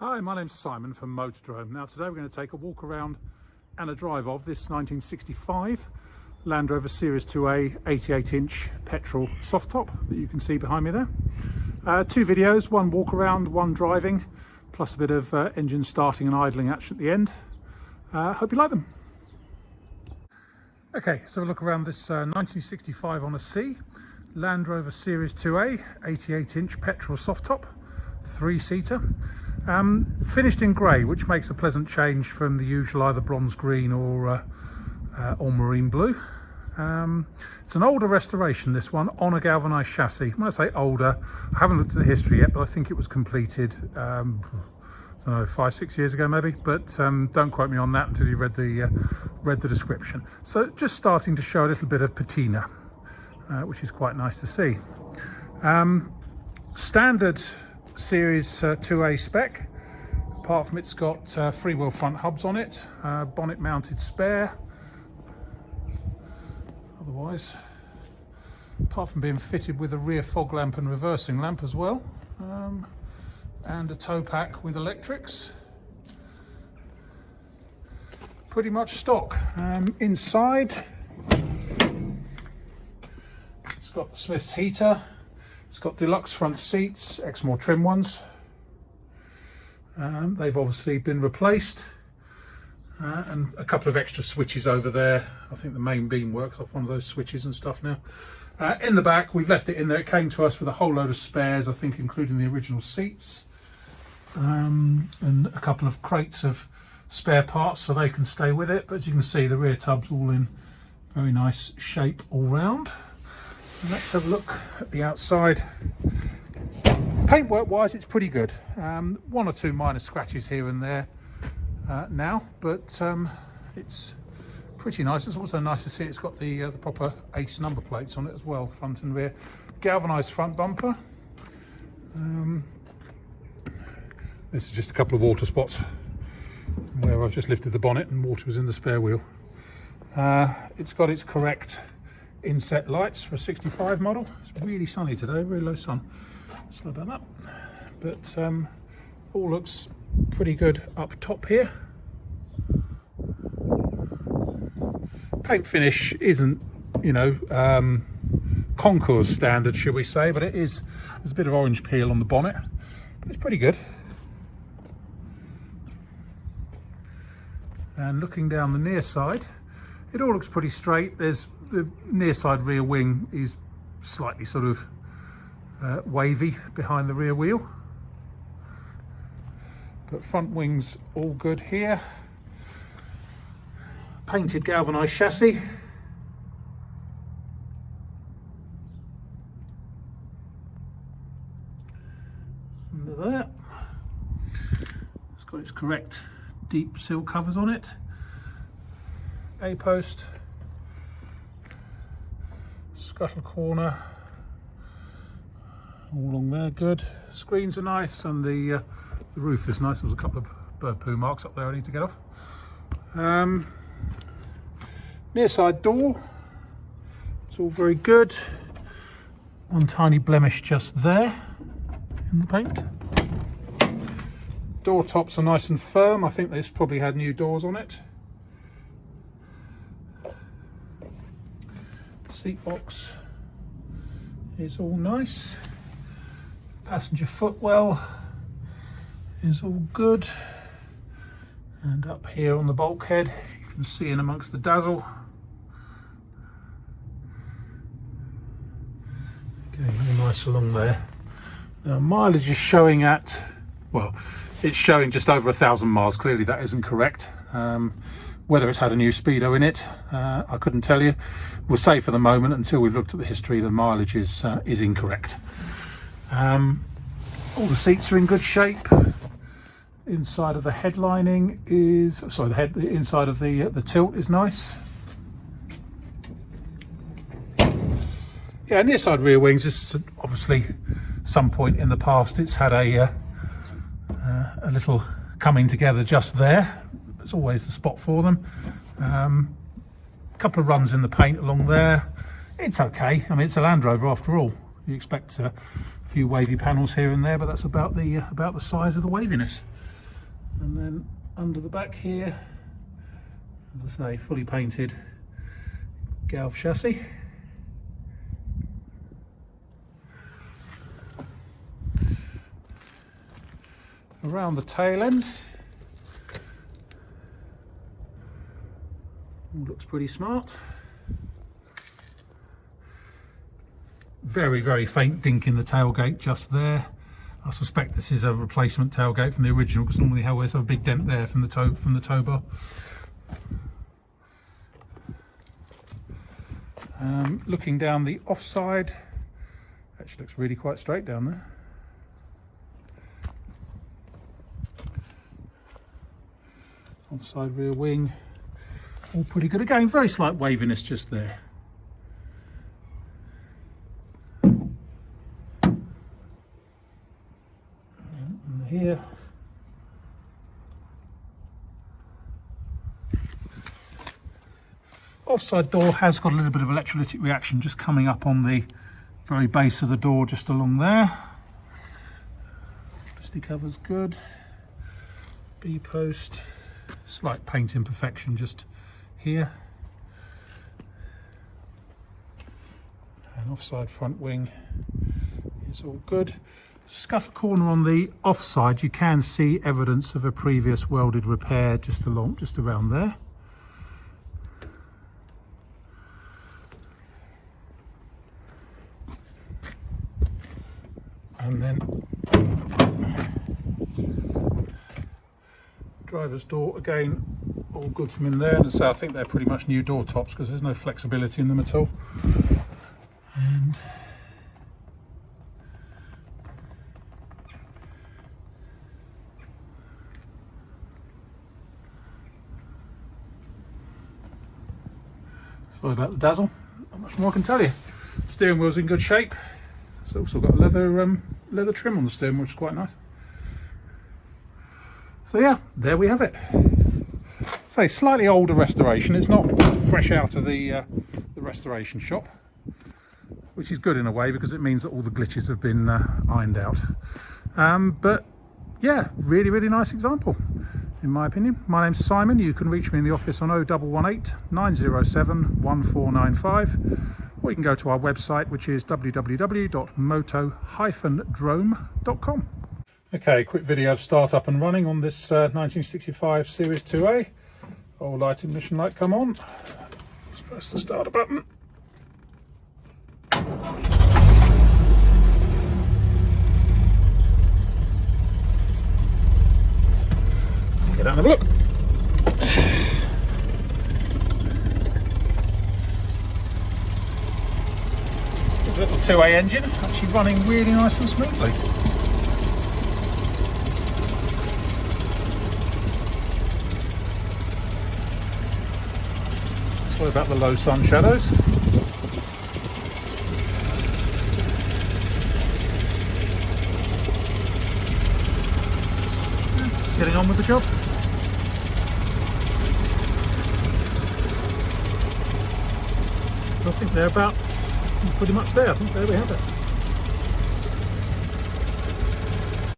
Hi, my name's Simon from Motordrome. Now today we're going to take a walk around and a drive of this 1965 Land Rover Series 2A 88-inch petrol soft top that you can see behind me there. Two videos, one walk around, one driving, plus a bit of engine starting and idling action at the end. Hope you like them. Okay, so a look around this 1965 on a C Land Rover Series 2A 88-inch petrol soft top, 3-seater. Finished in grey, which makes a pleasant change from the usual either bronze green or marine blue. It's an older restoration, this one, on a galvanised chassis. When I say older, I haven't looked at the history yet, but I think it was completed, I don't know, 5-6 years ago maybe, but don't quote me on that until you read the description. So just starting to show a little bit of patina, which is quite nice to see. Standard Series 2A spec, apart from it's got freewheel front hubs on it, bonnet mounted spare. Otherwise, apart from being fitted with a rear fog lamp and reversing lamp as well, and a tow pack with electrics, pretty much stock. Inside, it's got the Smith's heater. It's got deluxe front seats, Exmoor trim ones. They've obviously been replaced. And a couple of extra switches over there. I think the main beam works off one of those switches and stuff now. In the back, we've left it in there. It came to us with a whole load of spares, I think including the original seats. And a couple of crates of spare parts so they can stay with it. But as you can see, the rear tub's all in very nice shape all round. Let's have a look at the outside. Paintwork wise, it's pretty good. One or two minor scratches here and there now, but it's pretty nice. It's also nice to see it's got the proper Ace number plates on it as well, front and rear. Galvanised front bumper. This is just a couple of water spots where I've just lifted the bonnet and water was in the spare wheel. It's got its correct inset lights for a 65 model. It's really sunny today, very low sun. Sorry about that. But all looks pretty good up top here. Paint finish isn't, you know, Concours standard, should we say, but it is. There's a bit of orange peel on the bonnet, but it's pretty good. And looking down the near side, it all looks pretty straight. There's the near side rear wing is slightly sort of wavy behind the rear wheel, but front wings all good here. Painted galvanised chassis. Under there, it's got its correct deep sill covers on it. A-post, scuttle corner, all along there, good. Screens are nice, and the roof is nice. There's a couple of bird poo marks up there I need to get off. Near side door, it's all very good. One tiny blemish just there in the paint. Door tops are nice and firm. I think this probably had new doors on it. Seat box is all nice. Passenger footwell is all good. And up here on the bulkhead, you can see in amongst the dazzle. Okay, all nice along there. Now mileage is showing at, well, it's showing just over 1,000 miles. Clearly that isn't correct. Whether it's had a new speedo in it, I couldn't tell you. We'll say for the moment, until we've looked at the history, the mileage is incorrect. All the seats are in good shape. Inside of the headlining is, sorry, the inside of the tilt is nice. Yeah, near side rear wings is obviously some point in the past it's had a little coming together just there. There's always the spot for them. A couple of runs in the paint along there. It's okay. I mean, it's a Land Rover after all. You expect a few wavy panels here and there, but that's about the size of the waviness. And then under the back here, as I say, fully painted Galv chassis. Around the tail end, all looks pretty smart. Very, very faint dink in the tailgate just there. I suspect this is a replacement tailgate from the original, because normally how there's a big dent there from the tow bar. Looking down the offside, actually looks really quite straight down there. Offside rear wing, all pretty good. Again, very slight waviness just there. And here, offside door has got a little bit of electrolytic reaction just coming up on the very base of the door, just along there. Plastic cover's good. B-post, slight paint imperfection just here. And offside front wing is all good. Scuttle corner on the offside, you can see evidence of a previous welded repair just around there. And then driver's door, again, all good from in there. And so I think they're pretty much new door tops because there's no flexibility in them at all. And sorry about the dazzle, not much more I can tell you. Steering wheel's in good shape. It's also got leather trim on the steering, which is quite nice. So yeah, there we have it. So slightly older restoration. It's not fresh out of the restoration shop, which is good in a way because it means that all the glitches have been ironed out. But yeah, really, really nice example, in my opinion. My name's Simon. You can reach me in the office on 0118 907 1495. Or you can go to our website, which is www.moto-drome.com. Okay, quick video of start up and running on this 1965 Series 2A. Old light ignition light come on. Just press the starter button. Get out and have a look. Little 2A engine, actually running really nice and smoothly. Sorry about the low sun shadows. Getting on with the job. I think they're about pretty much there. I think there we have it.